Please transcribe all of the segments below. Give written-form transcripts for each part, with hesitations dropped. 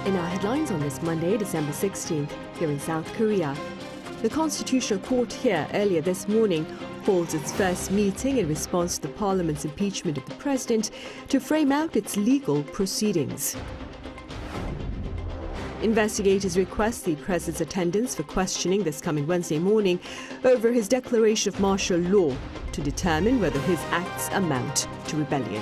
In our headlines on this Monday, December 16th, here in South Korea, the Constitutional Court here earlier this morning holds its first meeting in response to the Parliament's impeachment of the President to frame out its legal proceedings. Investigators request the President's attendance for questioning this coming Wednesday morning over his declaration of martial law to determine whether his acts amount to rebellion.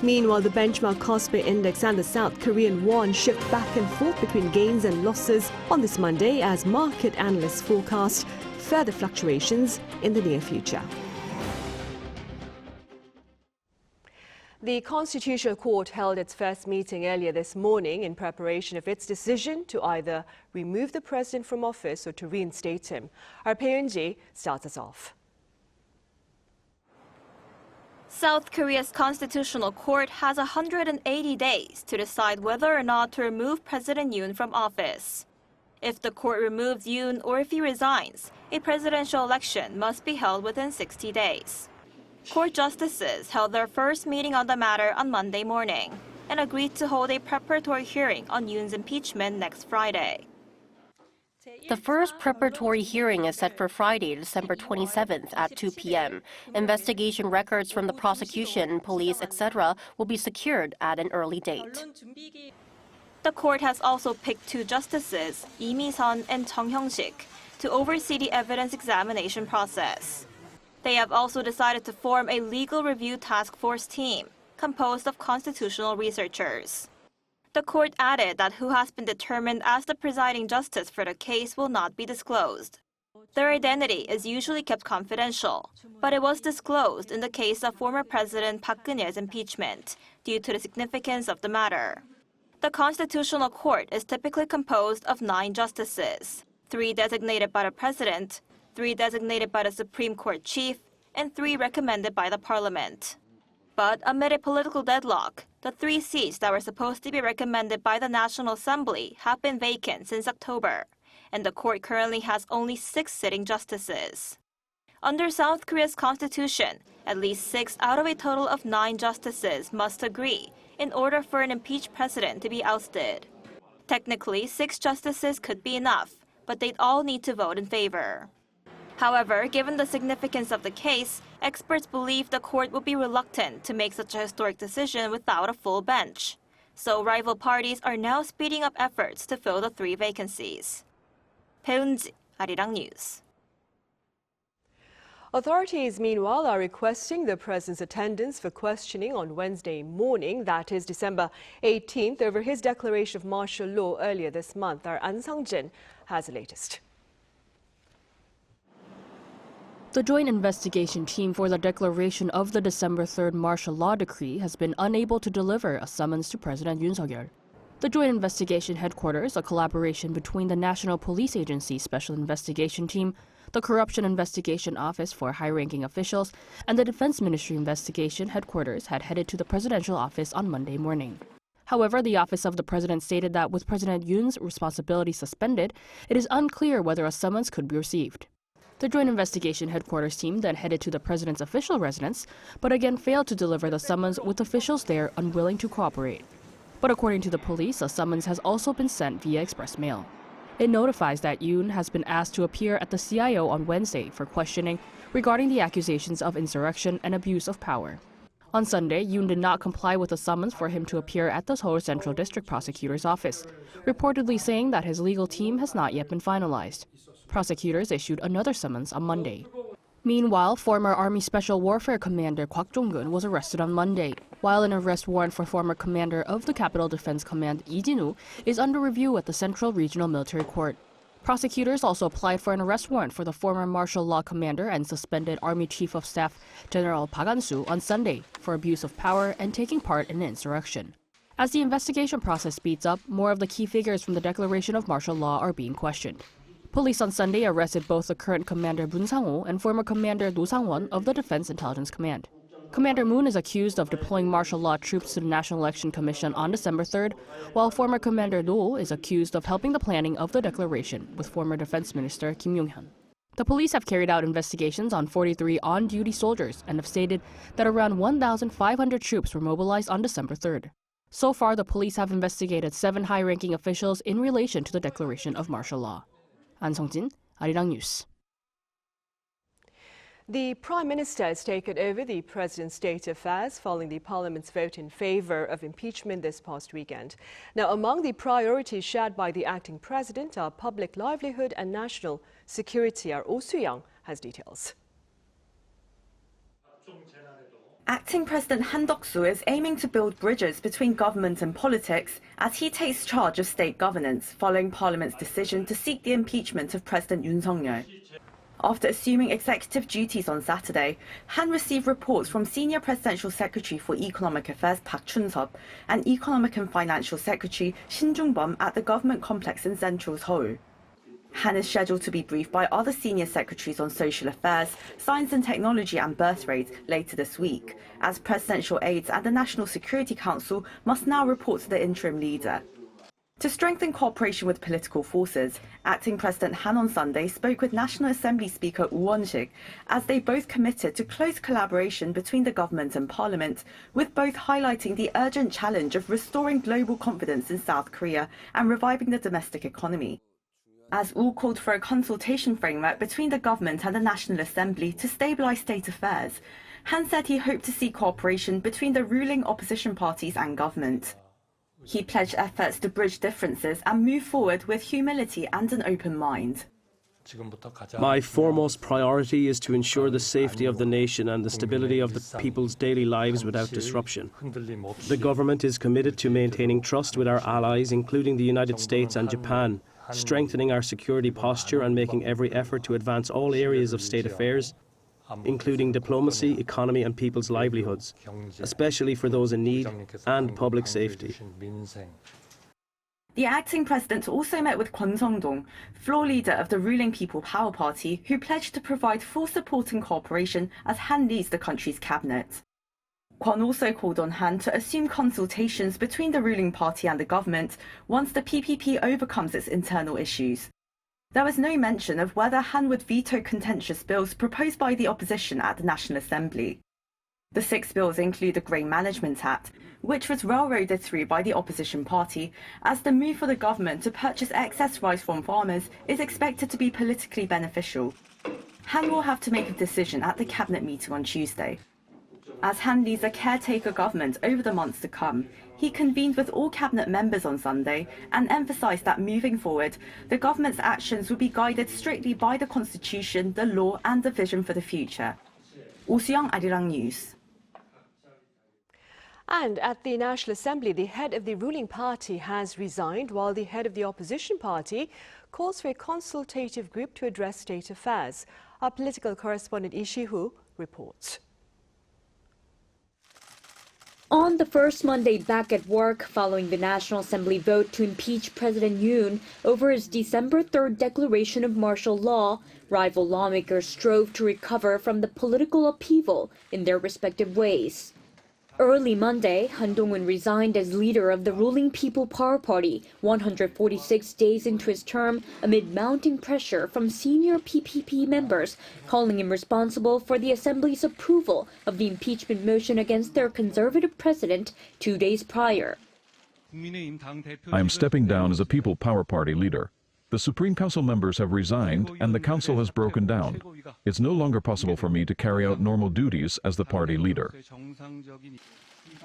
Meanwhile, the benchmark Kospi Index and the South Korean won shift back and forth between gains and losses on this Monday as market analysts forecast further fluctuations in the near future. The Constitutional Court held its first meeting earlier this morning in preparation of its decision to either remove the president from office or to reinstate him. Our Peun-ji starts us off. South Korea's Constitutional Court has 180 days to decide whether or not to remove President Yoon from office. If the court removes Yoon or if he resigns, a presidential election must be held within 60 days. Court justices held their first meeting on the matter on Monday morning and agreed to hold a preparatory hearing on Yoon's impeachment next Friday. The first preparatory hearing is set for Friday, December 27th at 2 p.m. Investigation records from the prosecution, police, etc. will be secured at an early date. The court has also picked two justices, Lee Mi-sun and Chung Hyung-sik, to oversee the evidence examination process. They have also decided to form a legal review task force team composed of constitutional researchers. The court added that who has been determined as the presiding justice for the case will not be disclosed. Their identity is usually kept confidential, but it was disclosed in the case of former President Park Geun-hye's impeachment due to the significance of the matter. The Constitutional Court is typically composed of 9 justices, 3 designated by the President, 3 designated by the Supreme Court Chief, and 3 recommended by the Parliament. But amid a political deadlock, the 3 seats that were supposed to be recommended by the National Assembly have been vacant since October, and the court currently has only 6 sitting justices. Under South Korea's constitution, at least 6 out of a total of 9 justices must agree in order for an impeached president to be ousted. Technically, 6 justices could be enough, but they'd all need to vote in favor. However, given the significance of the case, experts believe the court would be reluctant to make such a historic decision without a full bench. So rival parties are now speeding up efforts to fill the 3 vacancies. Peun-ji, Arirang News. Authorities, meanwhile, are requesting the president's attendance for questioning on Wednesday morning, that is December 18th, over his declaration of martial law earlier this month. Our An Sang-jin has the latest. The Joint Investigation Team for the declaration of the December 3rd martial law decree has been unable to deliver a summons to President Yoon Suk-yeol. The Joint Investigation Headquarters, a collaboration between the National Police Agency Special Investigation Team, the Corruption Investigation Office for high-ranking officials, and the Defense Ministry Investigation Headquarters had headed to the presidential office on Monday morning. However, the Office of the President stated that with President Yoon's responsibility suspended, it is unclear whether a summons could be received. The Joint Investigation Headquarters team then headed to the president's official residence, but again failed to deliver the summons with officials there unwilling to cooperate. But according to the police, a summons has also been sent via express mail. It notifies that Yoon has been asked to appear at the CIO on Wednesday for questioning regarding the accusations of insurrection and abuse of power. On Sunday, Yoon did not comply with the summons for him to appear at the Seoul Central District Prosecutor's office, reportedly saying that his legal team has not yet been finalized. Prosecutors issued another summons on Monday. Meanwhile, former Army Special Warfare Commander Kwak Jong-gun was arrested on Monday, while an arrest warrant for former commander of the Capital Defense Command Lee Jin-woo is under review at the Central Regional Military Court. Prosecutors also applied for an arrest warrant for the former martial law commander and suspended Army Chief of Staff General Park An-soo on Sunday for abuse of power and taking part in an insurrection. As the investigation process speeds up, more of the key figures from the declaration of martial law are being questioned. Police on Sunday arrested both the current commander Moon Sang-ho and former commander Do Sang-won of the Defense Intelligence Command. Commander Moon is accused of deploying martial law troops to the National Election Commission on December 3rd, while former Commander Do is accused of helping the planning of the declaration with former Defense Minister Kim Yong-hyun. The police have carried out investigations on 43 on-duty soldiers and have stated that around 1,500 troops were mobilized on December 3rd. So far, the police have investigated 7 high-ranking officials in relation to the declaration of martial law. An Sung-jin, Arirang News. The Prime Minister has taken over the President's State Affairs following the Parliament's vote in favor of impeachment this past weekend. Now, among the priorities shared by the acting President are public livelihood and national security. Our Oh Soo-young has details. Acting President Han Duck-soo is aiming to build bridges between government and politics as he takes charge of state governance following Parliament's decision to seek the impeachment of President Yoon Suk-yeol. After assuming executive duties on Saturday, Han received reports from Senior Presidential Secretary for Economic Affairs Park Chun-seop and Economic and Financial Secretary Shin Jung-bum at the government complex in central Seoul. Han is scheduled to be briefed by other senior secretaries on social affairs, science and technology and birth rates later this week, as presidential aides and the National Security Council must now report to the interim leader. To strengthen cooperation with political forces, acting President Han on Sunday spoke with National Assembly Speaker Woo Won-sik as they both committed to close collaboration between the government and parliament, with both highlighting the urgent challenge of restoring global confidence in South Korea and reviving the domestic economy. As Woo called for a consultation framework between the government and the National Assembly to stabilize state affairs, Han said he hoped to see cooperation between the ruling opposition parties and government. He pledged efforts to bridge differences and move forward with humility and an open mind. My foremost priority is to ensure the safety of the nation and the stability of the people's daily lives without disruption. The government is committed to maintaining trust with our allies, including the United States and Japan, strengthening our security posture and making every effort to advance all areas of state affairs, including diplomacy, economy and people's livelihoods, especially for those in need, and public safety. The acting president also met with Kwon Sung-dong, floor leader of the ruling People Power Party, who pledged to provide full support and cooperation as Han leads the country's cabinet. Kwon also called on Han to assume consultations between the ruling party and the government once the PPP overcomes its internal issues. There was no mention of whether Han would veto contentious bills proposed by the opposition at the National Assembly. The 6 bills include the Grain Management Act, which was railroaded through by the opposition party, as the move for the government to purchase excess rice from farmers is expected to be politically beneficial. Han will have to make a decision at the cabinet meeting on Tuesday. As Han leads a caretaker government over the months to come, he convened with all cabinet members on Sunday and emphasized that moving forward, the government's actions will be guided strictly by the constitution, the law and the vision for the future. Oh Soo-young, Arirang News. And at the National Assembly, the head of the ruling party has resigned, while the head of the opposition party calls for a consultative group to address state affairs. Our political correspondent Lee Si-hoo reports. On the first Monday back at work following the National Assembly vote to impeach President Yoon over his December 3rd declaration of martial law, rival lawmakers strove to recover from the political upheaval in their respective ways. Early Monday, Han Dong-un resigned as leader of the ruling People Power Party 146 days into his term amid mounting pressure from senior PPP members, calling him responsible for the Assembly's approval of the impeachment motion against their conservative president 2 days prior. I am stepping down as a People Power Party leader. The Supreme Council members have resigned and the council has broken down. It's no longer possible for me to carry out normal duties as the party leader.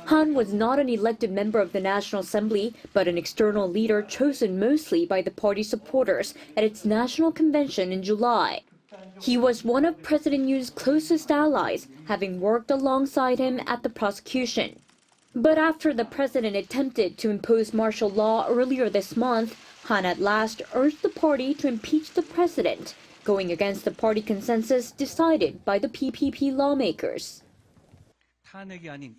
Han was not an elected member of the National Assembly, but an external leader chosen mostly by the party supporters at its national convention in July. He was one of President Yoon's closest allies, having worked alongside him at the prosecution. But after the president attempted to impose martial law earlier this month, Han at last urged the party to impeach the president, going against the party consensus decided by the PPP lawmakers.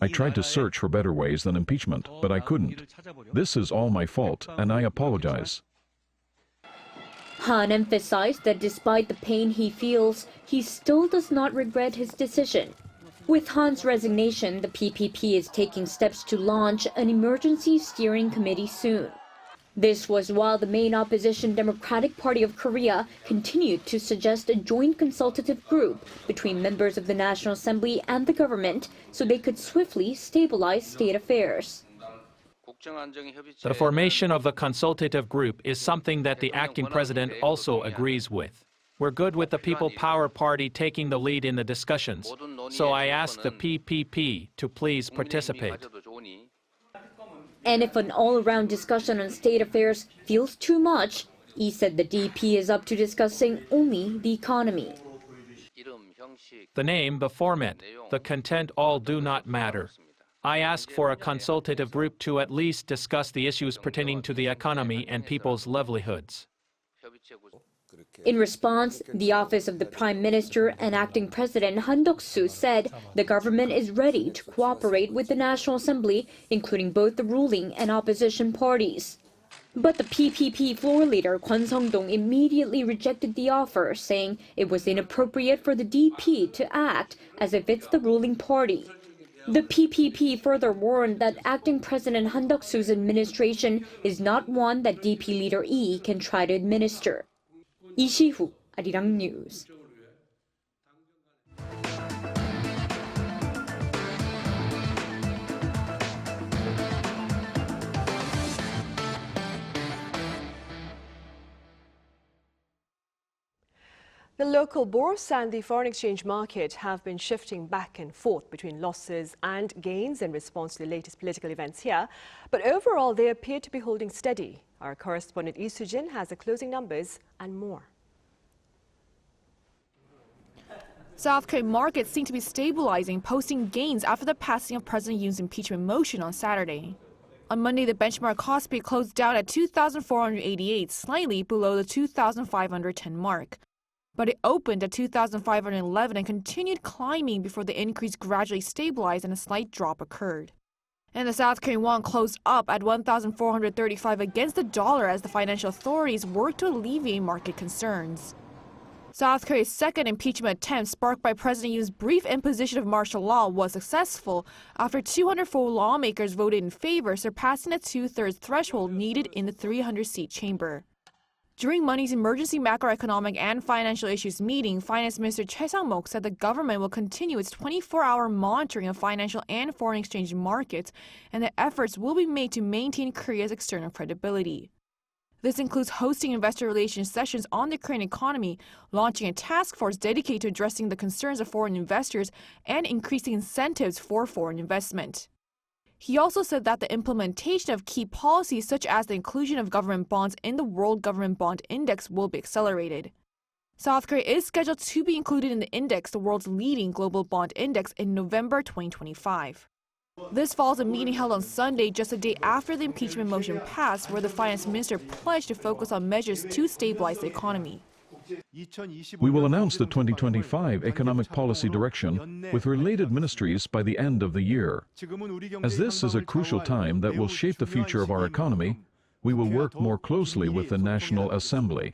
I tried to search for better ways than impeachment, but I couldn't. This is all my fault, and I apologize. Han emphasized that despite the pain he feels, he still does not regret his decision. With Han's resignation, the PPP is taking steps to launch an emergency steering committee soon. This was while the main opposition Democratic Party of Korea continued to suggest a joint consultative group between members of the National Assembly and the government so they could swiftly stabilize state affairs. The formation of the consultative group is something that the acting president also agrees with. We're good with the People Power Party taking the lead in the discussions, so I ask the PPP to please participate. And if an all-around discussion on state affairs feels too much, Lee said the DP is up to discussing only the economy. The name, the format, the content all do not matter. I ask for a consultative group to at least discuss the issues pertaining to the economy and people's livelihoods. In response, the office of the Prime Minister and acting President Han Duck-soo said the government is ready to cooperate with the National Assembly, including both the ruling and opposition parties. But the PPP floor leader Kwon Sung-dong immediately rejected the offer, saying it was inappropriate for the DP to act as if it's the ruling party. The PPP further warned that acting President Han Duck-soo's administration is not one that DP leader Lee can try to administer. Lee Si-hu, Arirang News. The local bourse and the foreign exchange market have been shifting back and forth between losses and gains in response to the latest political events here. But overall, they appear to be holding steady. Our correspondent Lee Soo-jin has the closing numbers and more. South Korean markets seem to be stabilizing, posting gains after the passing of President Yoon's impeachment motion on Saturday. On Monday, the benchmark Kospi closed down at 2,488, slightly below the 2,510 mark. But it opened at 2,511 and continued climbing before the increase gradually stabilized and a slight drop occurred. And the South Korean won closed up at 1,435 against the dollar as the financial authorities worked to alleviate market concerns. South Korea's second impeachment attempt, sparked by President Yoon's brief imposition of martial law, was successful after 204 lawmakers voted in favor, surpassing the two-thirds threshold needed in the 300-seat chamber. During Monday's emergency macroeconomic and financial issues meeting, Finance Minister Choi Sang-mok said the government will continue its 24-hour monitoring of financial and foreign exchange markets, and that efforts will be made to maintain Korea's external credibility. This includes hosting investor relations sessions on the Korean economy, launching a task force dedicated to addressing the concerns of foreign investors, and increasing incentives for foreign investment. He also said that the implementation of key policies such as the inclusion of government bonds in the World Government Bond Index will be accelerated. South Korea is scheduled to be included in the index, the world's leading global bond index, in November 2025. This follows a meeting held on Sunday, just a day after the impeachment motion passed, where the finance minister pledged to focus on measures to stabilize the economy. We will announce the 2025 economic policy direction with related ministries by the end of the year. As this is a crucial time that will shape the future of our economy, we will work more closely with the National Assembly.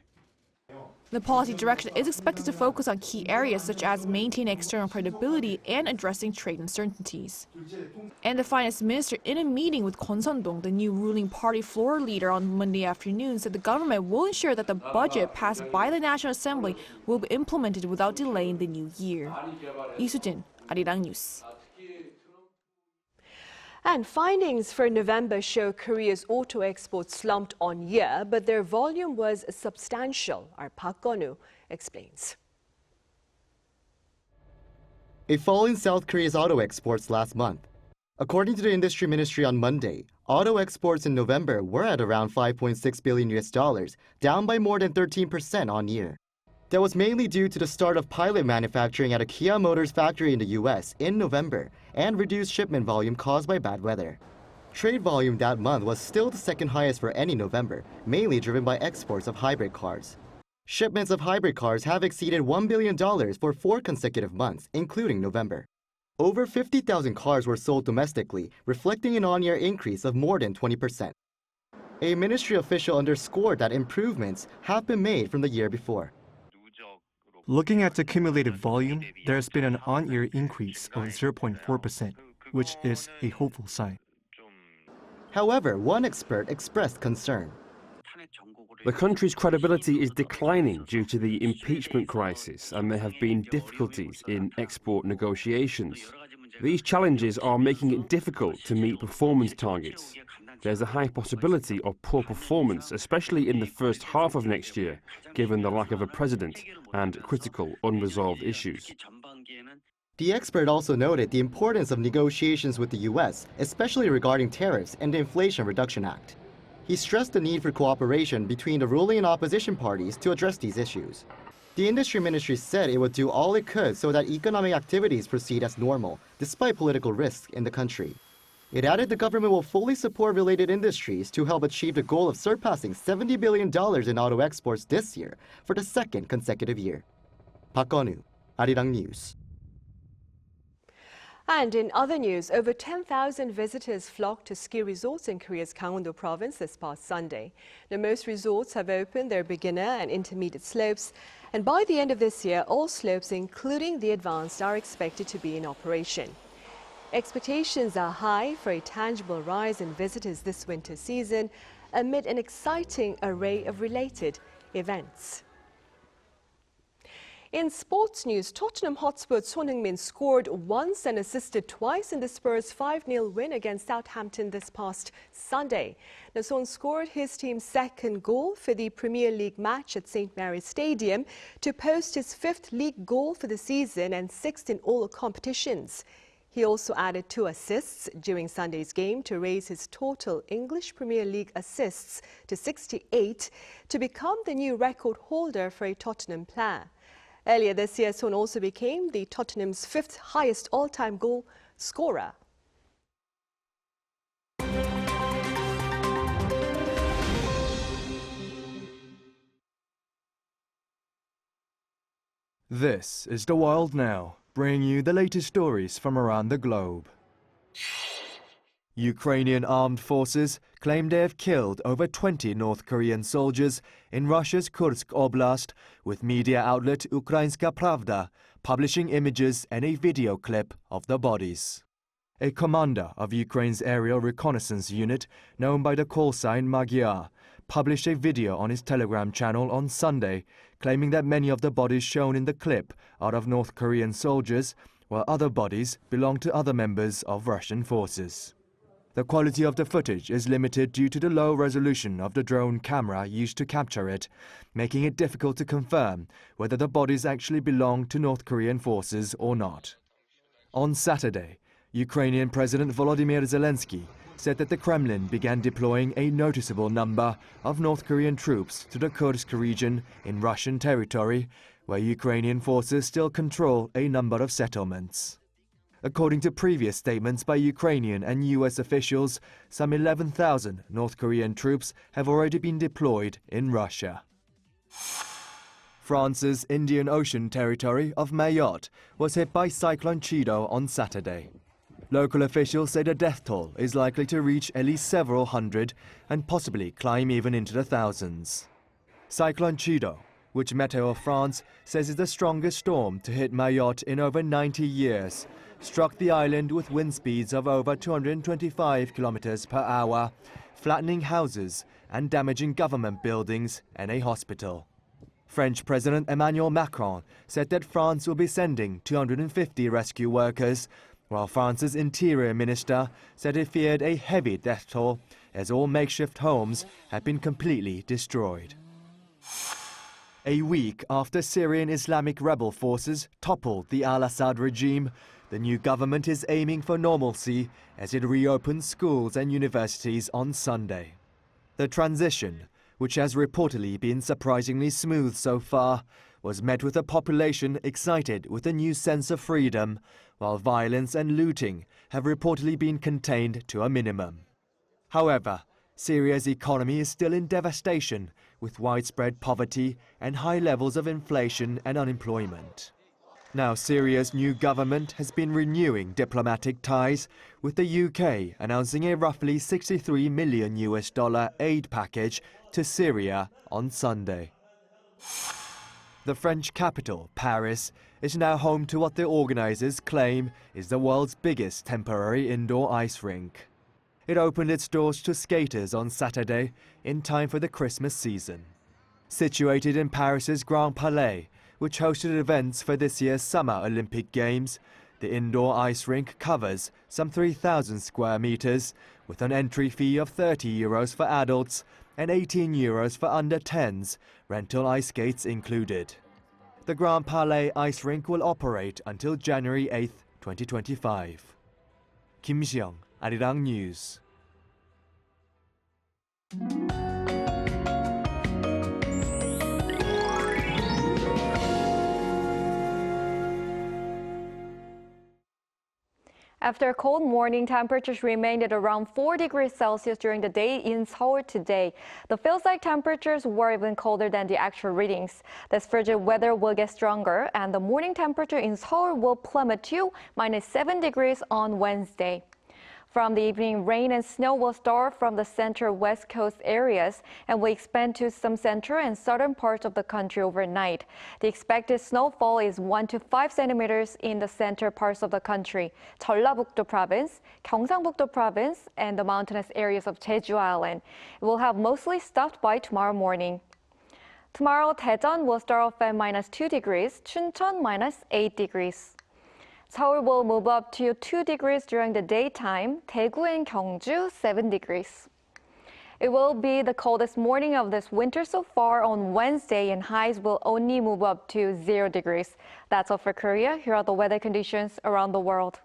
The policy direction is expected to focus on key areas such as maintaining external credibility and addressing trade uncertainties. And the finance minister, in a meeting with Kwon Sun-dong, the new ruling party floor leader, on Monday afternoon, said the government will ensure that the budget passed by the National Assembly will be implemented without delay in the new year. Lee Soo-jin, Arirang News. And findings for November show Korea's auto exports slumped on year, but their volume was substantial. Our Park Gon-woo explains. A fall in South Korea's auto exports last month. According to the industry ministry on Monday, auto exports in November were at around $5.6 billion, down by more than 13% on year. That was mainly due to the start of pilot manufacturing at a Kia Motors factory in the US in November and reduced shipment volume caused by bad weather. Trade volume that month was still the second highest for any November, mainly driven by exports of hybrid cars. Shipments of hybrid cars have exceeded $1 billion for 4 consecutive months, including November. Over 50,000 cars were sold domestically, reflecting an on-year increase of more than 20%. A ministry official underscored that improvements have been made from the year before. Looking at the cumulative volume, there has been an on-year increase of 0.4%, which is a hopeful sign. However, one expert expressed concern. The country's credibility is declining due to the impeachment crisis, and there have been difficulties in export negotiations. These challenges are making it difficult to meet performance targets. there's a high possibility of poor performance, especially in the first half of next year, given the lack of a president and critical unresolved issues. The expert also noted the importance of negotiations with the U.S., especially regarding tariffs and the Inflation Reduction Act. He stressed the need for cooperation between the ruling and opposition parties to address these issues. The industry ministry said it would do all it could so that economic activities proceed as normal, despite political risks in the country. It added the government will fully support related industries to help achieve the goal of surpassing $70 billion in auto exports this year for the second consecutive year. Park Gun-woo, Arirang News. And in other news, over 10,000 visitors flocked to ski resorts in Korea's Gangwon-do Province this past Sunday. Now, most resorts have opened their beginner and intermediate slopes, and by the end of this year, all slopes, including the advanced, are expected to be in operation. Expectations are high for a tangible rise in visitors this winter season amid an exciting array of related events. In sports news, Tottenham Hotspur's Heung-min scored once and assisted twice in the Spurs' 5-0 win against Southampton this past Sunday. Now, Son scored his team's second goal for the Premier League match at St. Mary's Stadium to post his 5th league goal for the season and 6th in all competitions. He also added 2 assists during Sunday's game to raise his total English Premier League assists to 68 to become the new record holder for a Tottenham player. Earlier this year, Son also became the Tottenham's 5th highest all-time goal scorer. This is The World Now, bringing you the latest stories from around the globe. Ukrainian armed forces claim they have killed over 20 North Korean soldiers in Russia's Kursk Oblast, with media outlet Ukrainska Pravda publishing images and a video clip of the bodies. A commander of Ukraine's aerial reconnaissance unit, known by the call sign Magyar, published a video on his Telegram channel on Sunday, claiming that many of the bodies shown in the clip are of North Korean soldiers, while other bodies belong to other members of Russian forces. The quality of the footage is limited due to the low resolution of the drone camera used to capture it, making it difficult to confirm whether the bodies actually belong to North Korean forces or not. On Saturday, Ukrainian President Volodymyr Zelensky said that the Kremlin began deploying a noticeable number of North Korean troops to the Kursk region in Russian territory, where Ukrainian forces still control a number of settlements. According to previous statements by Ukrainian and US officials, some 11,000 North Korean troops have already been deployed in Russia. France's Indian Ocean territory of Mayotte was hit by Cyclone Chido on Saturday. Local officials say the death toll is likely to reach at least several hundred and possibly climb even into the thousands. Cyclone Chido, which Meteo France says is the strongest storm to hit Mayotte in over 90 years, struck the island with wind speeds of over 225 kilometers per hour, flattening houses and damaging government buildings and a hospital. French President Emmanuel Macron said that France will be sending 250 rescue workers, while France's Interior Minister said it feared a heavy death toll as all makeshift homes had been completely destroyed. A week after Syrian Islamic rebel forces toppled the al-Assad regime, the new government is aiming for normalcy as it reopens schools and universities on Sunday. The transition, which has reportedly been surprisingly smooth so far, was met with a population excited with a new sense of freedom, while violence and looting have reportedly been contained to a minimum. However, Syria's economy is still in devastation, with widespread poverty and high levels of inflation and unemployment. Now, Syria's new government has been renewing diplomatic ties, with the UK announcing a roughly $63 million aid package to Syria on Sunday. The French capital, Paris, is now home to what the organizers claim is the world's biggest temporary indoor ice rink. It opened its doors to skaters on Saturday in time for the Christmas season. Situated in Paris's Grand Palais, which hosted events for this year's Summer Olympic Games, The indoor ice rink covers some 3,000 square meters, with an entry fee of €30 for adults and €18 for under 10s, rental ice skates included. The Grand Palais ice rink will operate until January 8, 2025. Kim Seong, Arirang News. After a cold morning, temperatures remained at around 4 degrees Celsius during the day in Seoul today. The feels-like temperatures were even colder than the actual readings. This frigid weather will get stronger, and the morning temperature in Seoul will plummet to -7 degrees on Wednesday. From the evening, rain and snow will start from the center west coast areas and will expand to some central and southern parts of the country overnight. The expected snowfall is 1 to 5 centimeters in the center parts of the country, Jeollabuk-do Province, Gyeongsang-buk-do Province, and the mountainous areas of Jeju Island. It will have mostly stopped by tomorrow morning. Tomorrow, Daejeon will start off at -2 degrees, Chuncheon -8 degrees. Seoul will move up to 2 degrees during the daytime, Daegu and Gyeongju 7 degrees. It will be the coldest morning of this winter so far on Wednesday, and highs will only move up to 0 degrees. That's all for Korea. Here are the weather conditions around the world.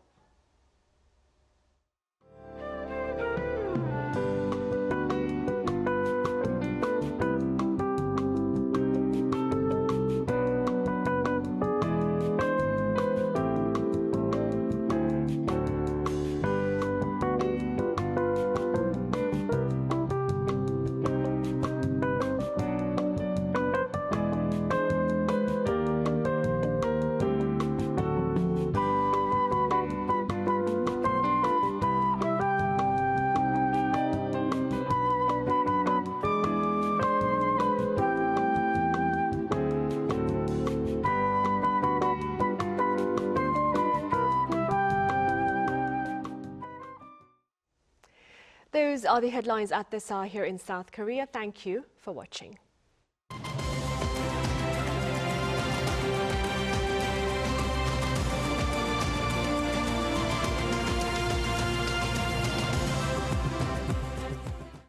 Those are the headlines at this hour here in South Korea. Thank you for watching.